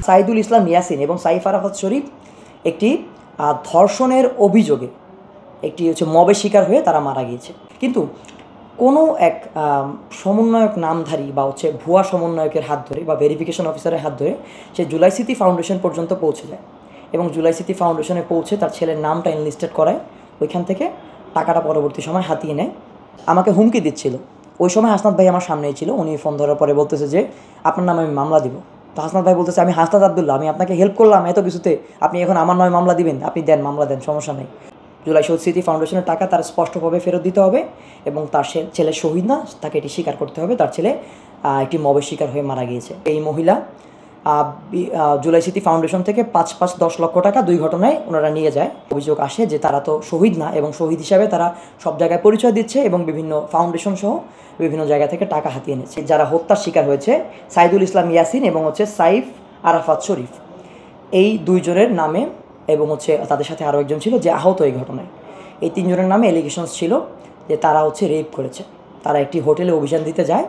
সাইদুল ইসলাম ইয়াসিন এবং সাইফ আরাফাত শরীফ একটি ধর্ষণের অভিযোগে একটি মবের শিকার হয়ে তারা মারা গিয়েছে। কিন্তু কোনো এক সমন্বয়ক নামধারী বা ভুয়া সমন্বয়কের হাত ধরে বা ভেরিফিকেশন অফিসারের হাত ধরে সে জুলাই স্মৃতি ফাউন্ডেশন পর্যন্ত পৌঁছে যায় এবং জুলাই স্মৃতি ফাউন্ডেশনে পৌঁছে তার ছেলের নামটা এনলিস্টেড করায়, ওইখান থেকে টাকাটা পরবর্তী সময় হাতিয়ে নেয়। আমাকে হুমকি দিচ্ছিল। ওই সময় হাসনাত ভাই আমার সামনেই ছিল। উনি ফোন ধরার পরে বলতেছে যে আপনার নামে আমি মামলা দিব। তো হাসনাত ভাই বলতেছে আমি হাসনাত আবদুল্লাহ, আমি আপনাকে হেল্প করলাম এত কিছুতে, আপনি এখন আমার নামে মামলা দিবেন? আপনি দেন, মামলা দেন, সমস্যা নেই। জুলাই শহীদ স্মৃতি ফাউন্ডেশনের টাকা তার স্পষ্টভাবে ফেরত দিতে হবে এবং তার ছেলে শহীদ না, তাকে এটি স্বীকার করতে হবে তার ছেলে একটি মবের শিকার হয়ে মারা গিয়েছে। এই মহিলা জুলাই স্মৃতি ফাউন্ডেশন থেকে 5-10 লক্ষ টাকা 2 ঘটনায় ওনারা নিয়ে যায়। অভিযোগ আসে যে তারা তো শহীদ না এবং শহীদ হিসাবে তারা সব জায়গায় পরিচয় দিচ্ছে এবং বিভিন্ন ফাউন্ডেশন সহ বিভিন্ন জায়গা থেকে টাকা হাতিয়ে নিচ্ছে। যারা হত্যার শিকার হয়েছে সাইদুল ইসলাম ইয়াসিন এবং সাইফ আরাফাত শরীফ, এই 2 জনের নামে এবং তাদের সাথে আরও একজন ছিল যে আহত এই ঘটনায়, এই 3 জনের নামে এলিগেশনস ছিল যে তারা রেপ করেছে। তারা একটি হোটেলে অভিযান দিতে যায়,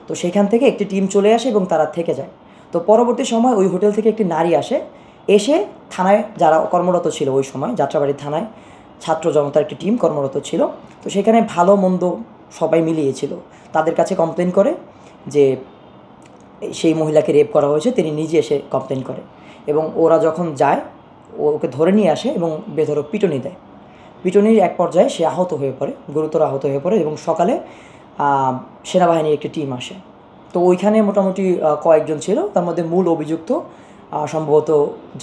তো সেখান থেকে একটি টিম চলে আসে এবং তারা থেকে যায়। তো পরবর্তী সময় ওই হোটেল থেকে একটি নারী এসে থানায় যারা কর্মরত ছিল ওই সময় যাত্রাবাড়ি থানায় ছাত্র জনতার একটি টিম কর্মরত ছিল, তো সেখানে ভালো মন্দ সবাই মিলিয়েছিল। তাদের কাছে কমপ্লেন করে যে সেই মহিলাকে রেপ করা হয়েছে, তিনি নিজে এসে কমপ্লেন করে এবং ওরা যখন যায় ওকে ধরে নিয়ে আসে এবং বেধড়ক পিটুনি দেয়। পিটুনির এক পর্যায়ে সে আহত হয়ে পড়ে, গুরুতর আহত হয়ে পড়ে এবং সকালে সেনাবাহিনীর একটি টিম আসে। তো ওইখানে মোটামুটি কয়েকজন ছিল, তার মধ্যে মূল অভিযুক্ত সম্ভবত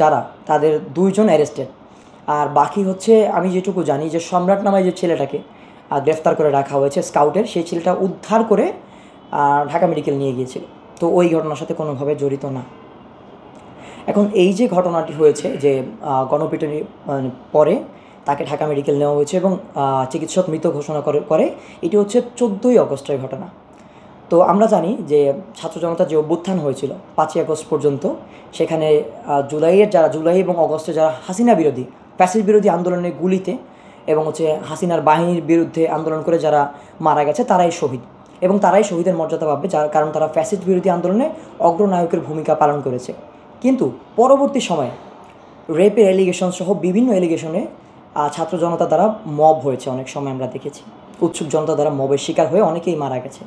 যারা তাদের 2 জন অ্যারেস্টেড, আর বাকি আমি যেটুকু জানি যে সম্রাট নামে যে ছেলেটাকে গ্রেফতার করে রাখা হয়েছে স্কাউটের, সেই ছেলেটা উদ্ধার করে ঢাকা মেডিকেল নিয়ে গিয়েছিল। তো ওই ঘটনার সাথে কোনোভাবে জড়িত না। এখন এই যে ঘটনাটি হয়েছে যে গণপিটুনির পরে তাকে ঢাকা মেডিকেল নেওয়া হয়েছে এবং চিকিৎসক মৃত ঘোষণা করে এটি 14ই আগস্টের ঘটনা। তো আমরা জানি যে ছাত্র জনতার যে অভ্যুত্থান হয়েছিল 5ই আগস্ট পর্যন্ত, সেখানে জুলাই এবং অগস্টে যারা হাসিনা বিরোধী ফ্যাসিস্ট বিরোধী আন্দোলনের গুলিতে এবং হাসিনার বাহিনীর বিরুদ্ধে আন্দোলন করে যারা মারা গেছে তারাই শহীদ এবং তারাই শহীদের মর্যাদা পাবে, কারণ তারা ফ্যাসিস্ট বিরোধী আন্দোলনে অগ্রনায়কের ভূমিকা পালন করেছে। কিন্তু পরবর্তী সময়ে রেপের এলিগেশন সহ বিভিন্ন এলিগেশনে ছাত্র জনতা দ্বারা মব হয়েছে, অনেক সময় আমরা দেখেছি উৎসুক জনতা দ্বারা মবের শিকার হয়ে অনেকেই মারা গেছে।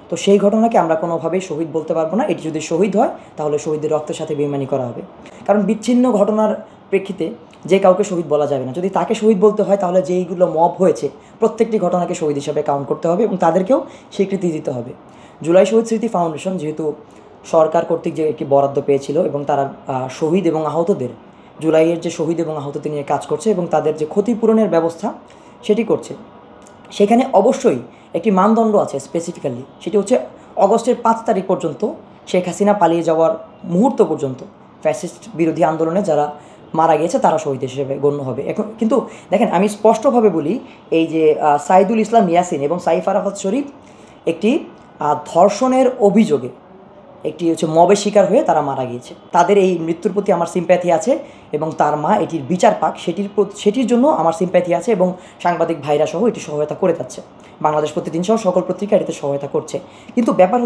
তো সেই ঘটনাকে আমরা কোনোভাবেই শহীদ বলতে পারবো না। এটি যদি শহীদ হয় তাহলে শহীদের রক্তের সাথে বেইমানি করা হবে, কারণ বিচ্ছিন্ন ঘটনার প্রেক্ষিতে যে কাউকে শহীদ বলা যাবে না। যদি তাকে শহীদ বলতে হয় তাহলে যেইগুলো মব হয়েছে প্রত্যেকটি ঘটনাকে শহীদ হিসাবে কাউন্ট করতে হবে এবং তাদেরকেও স্বীকৃতি দিতে হবে। জুলাই শহীদ স্মৃতি ফাউন্ডেশন যেহেতু সরকার কর্তৃক যে একটি বরাদ্দ পেয়েছিল এবং তারা শহীদ এবং আহতদের, জুলাইয়ের যে শহীদ এবং আহতদের নিয়ে কাজ করছে এবং তাদের যে ক্ষতিপূরণের ব্যবস্থা সেটি করছে, সেখানে অবশ্যই একটি মানদণ্ড আছে স্পেসিফিক্যালি, সেটি অগস্টের 5 তারিখ পর্যন্ত শেখ হাসিনা পালিয়ে যাওয়ার মুহূর্ত পর্যন্ত ফ্যাসিস্ট বিরোধী আন্দোলনে যারা মারা গিয়েছে তারা শহীদ হিসেবে গণ্য হবে। এখন কিন্তু দেখেন, আমি স্পষ্টভাবে বলি, এই যে সাইদুল ইসলাম ইয়াসিন এবং সাইফ আরাফাত শরীফ একটি ধর্ষণের অভিযোগে একটি মবের শিকার হয়ে তারা মারা গিয়েছে। তাদের এই মৃত্যুর প্রতি আমার সিম্প্যাথি আছে এবং তার মা এটির বিচার পাক সেটির জন্য আমার সিম্প্যাথি আছে এবং সাংবাদিক ভাইরা সহ এটি সহায়তা করে যাচ্ছে। বাংলাদেশ প্রতিদিন সহ সকল পত্রিকা এটিতে সহায়তা করছে। কিন্তু ব্যাপার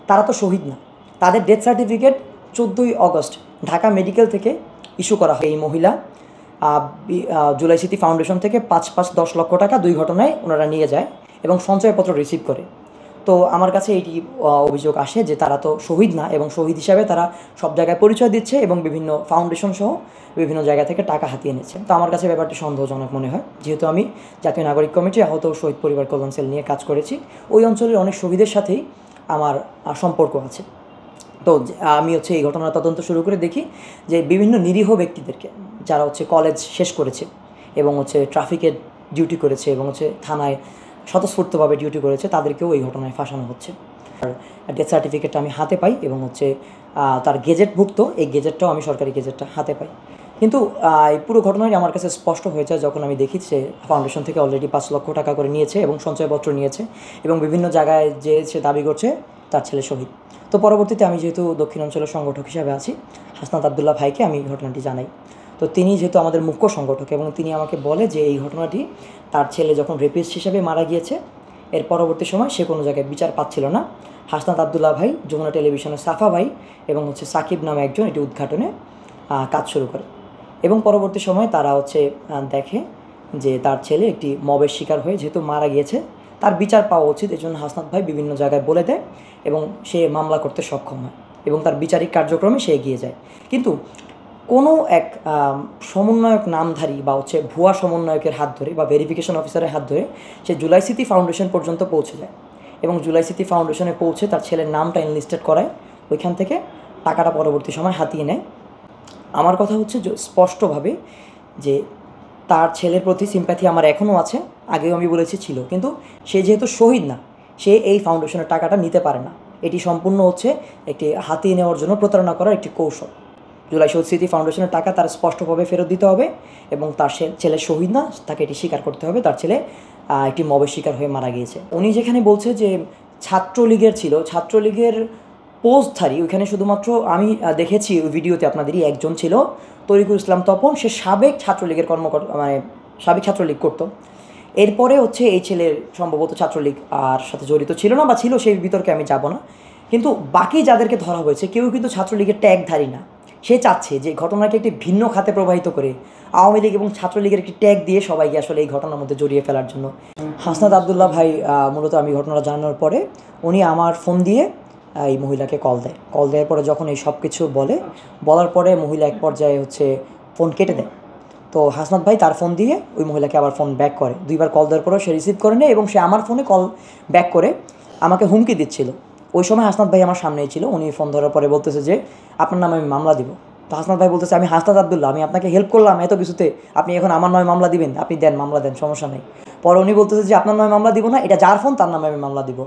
তারা তো শহীদ না। তাদের ডেথ সার্টিফিকেট 14ই আগস্ট ঢাকা মেডিকেল থেকে ইস্যু করা হয়। এই মহিলা জুলাই স্মৃতি ফাউন্ডেশন থেকে 5-10 লক্ষ টাকা 2 ঘটনায় ওনারা নিয়ে যায় এবং সঞ্চয়পত্র রিসিভ করে। তো আমার কাছে এইটি অভিযোগ আসে যে তারা তো শহীদ না এবং শহীদ হিসাবে তারা সব জায়গায় পরিচয় দিচ্ছে এবং বিভিন্ন ফাউন্ডেশন সহ বিভিন্ন জায়গা থেকে টাকা হাতিয়ে নিচ্ছে। তো আমার কাছে ব্যাপারটি সন্দেহজনক মনে হয়, যেহেতু আমি জাতীয় নাগরিক কমিটি আহত শহীদ পরিবার কল্যাণ সেল নিয়ে কাজ করেছি। ওই অঞ্চলের অনেক শহীদের সাথেই আমার সম্পর্ক আছে। তো আমি এই ঘটনার তদন্ত শুরু করে দেখি যে বিভিন্ন নিরীহ ব্যক্তিদেরকে যারা কলেজ শেষ করেছে এবং ট্রাফিকের ডিউটি করেছে এবং থানায় স্বতঃস্ফূর্তভাবে ডিউটি করেছে, তাদেরকেও এই ঘটনায় ফাঁসানো হচ্ছে। আর ডেথ সার্টিফিকেটটা আমি হাতে পাই এবং তার গেজেটভুক্ত এই গেজেটটাও আমি সরকারি গেজেটটা হাতে পাই। কিন্তু এই পুরো ঘটনাটি আমার কাছে স্পষ্ট হয়ে যায় যখন আমি দেখি যে ফাউন্ডেশন থেকে অলরেডি 5 লক্ষ টাকা করে নিয়েছে এবং সঞ্চয়পত্র নিয়েছে এবং বিভিন্ন জায়গায় যে সে দাবি করছে তার ছেলে শহীদ। তো পরবর্তীতে আমি যেহেতু দক্ষিণ অঞ্চলের সংগঠক হিসাবে আছি, হাসনাত আবদুল্লাহ ভাইকে আমি ঘটনাটি জানাই। তো তিনি যেহেতু আমাদের মুখ্য সংগঠক এবং তিনি আমাকে বলে যে এই ঘটনাটি তার ছেলে যখন রেপিস্ট হিসেবে মারা গিয়েছে এর পরবর্তী সময় সে কোনো জায়গায় বিচার পাচ্ছিল না। হাসনাত আবদুল্লাহ ভাই, যমুনা টেলিভিশনের সাফা ভাই এবং সাকিব নামে একজন এটি উদ্ঘাটনে কাজ শুরু করে এবং পরবর্তী সময় তারা দেখে যে তার ছেলে একটি মবের শিকার হয়ে যেহেতু মারা গিয়েছে তার বিচার পাওয়া উচিত, এই জন্য হাসনাত ভাই বিভিন্ন জায়গায় বলে দেয় এবং সে মামলা করতে সক্ষম হয় এবং তার বিচারিক কার্যক্রমে সে এগিয়ে যায়। কিন্তু কোনো এক সমন্বয়ক নামধারী বা ভুয়া সমন্বয়কের হাত ধরে বা ভেরিফিকেশন অফিসারের হাত ধরে সে জুলাই স্মৃতি ফাউন্ডেশন পর্যন্ত পৌঁছে যায় এবং জুলাই স্মৃতি ফাউন্ডেশনে পৌঁছে তার ছেলের নামটা এনলিস্টেড করায়, ওইখান থেকে টাকাটা পরবর্তী সময় হাতিয়ে নেয়। আমার কথা হচ্ছে স্পষ্টভাবে যে তার ছেলের প্রতি সিম্প্যাথি আমার এখনও আছে, আগেও আমি বলেছি ছিল, কিন্তু সে যেহেতু শহীদ না সে এই ফাউন্ডেশনের টাকাটা নিতে পারে না। এটি সম্পূর্ণ একটি হাতিয়ে নেওয়ার জন্য প্রতারণা করার একটি কৌশল। জুলাই শহীদ স্মৃতি ফাউন্ডেশনের টাকা তার স্পষ্টভাবে ফেরত দিতে হবে এবং তার ছেলে শহীদ না, তাকে এটি স্বীকার করতে হবে তার ছেলে একটি মবের শিকার হয়ে মারা গিয়েছে। উনি যেখানে বলছে যে ছাত্রলীগের ছিল, ছাত্রলীগের পোস্টধারী ওইখানে শুধুমাত্র আমি দেখেছি ওই ভিডিওতে আপনাদেরই একজন ছিল, তরিকুল ইসলাম তপন, সে সাবেক ছাত্রলীগের কর্মকর্তা, মানে সাবেক ছাত্রলীগ করতো। এরপরে এই ছেলের সম্ভবত ছাত্রলীগ আর সাথে জড়িত ছিল না বা ছিল, সেই বিতর্কে আমি যাব না। কিন্তু বাকি যাদেরকে ধরা হয়েছে কেউ কিন্তু ছাত্রলীগের ট্যাগধারী না। সে চাচ্ছে যে ঘটনাকে একটি ভিন্ন খাতে প্রবাহিত করে আওয়ামী লীগ এবং ছাত্রলীগের একটি ট্যাগ দিয়ে সবাইকে আসলে এই ঘটনার মধ্যে জড়িয়ে ফেলার জন্য। হাসনাত আবদুল্লাহ ভাই মূলত আমি ঘটনাটা জানানোর পরে উনি আমার ফোন দিয়ে এই মহিলাকে কল দেওয়ার পরে যখন এই সব কিছু বলার পরে মহিলা এক পর্যায়ে ফোন কেটে দেয়। তো হাসনাত ভাই তার ফোন দিয়ে ওই মহিলাকে আবার ফোন ব্যাক করে, দুইবার কল দেওয়ার পরেও সে রিসিভ করে নেয় এবং সে আমার ফোনে কল ব্যাক করে আমাকে হুমকি দিচ্ছিল। ওই সময় হাসনাত ভাই আমার সামনেই ছিল, উনি ফোন ধরার পরে বলতেছে যে আপনার নামে আমি মামলা দিব। তো হাসনাত ভাই বলতেছে আমি হাসনাত আবদুল্লাহ, আমি আপনাকে হেল্প করলাম এত কিছুতে, আপনি এখন আমার নামে মামলা দিবেন? আপনি দেন, মামলা দেন, সমস্যা নেই। পরে উনি বলতেছে যে আপনার নামে মামলা দিব না, এটা যার ফোন তার নামে আমি মামলা দিব।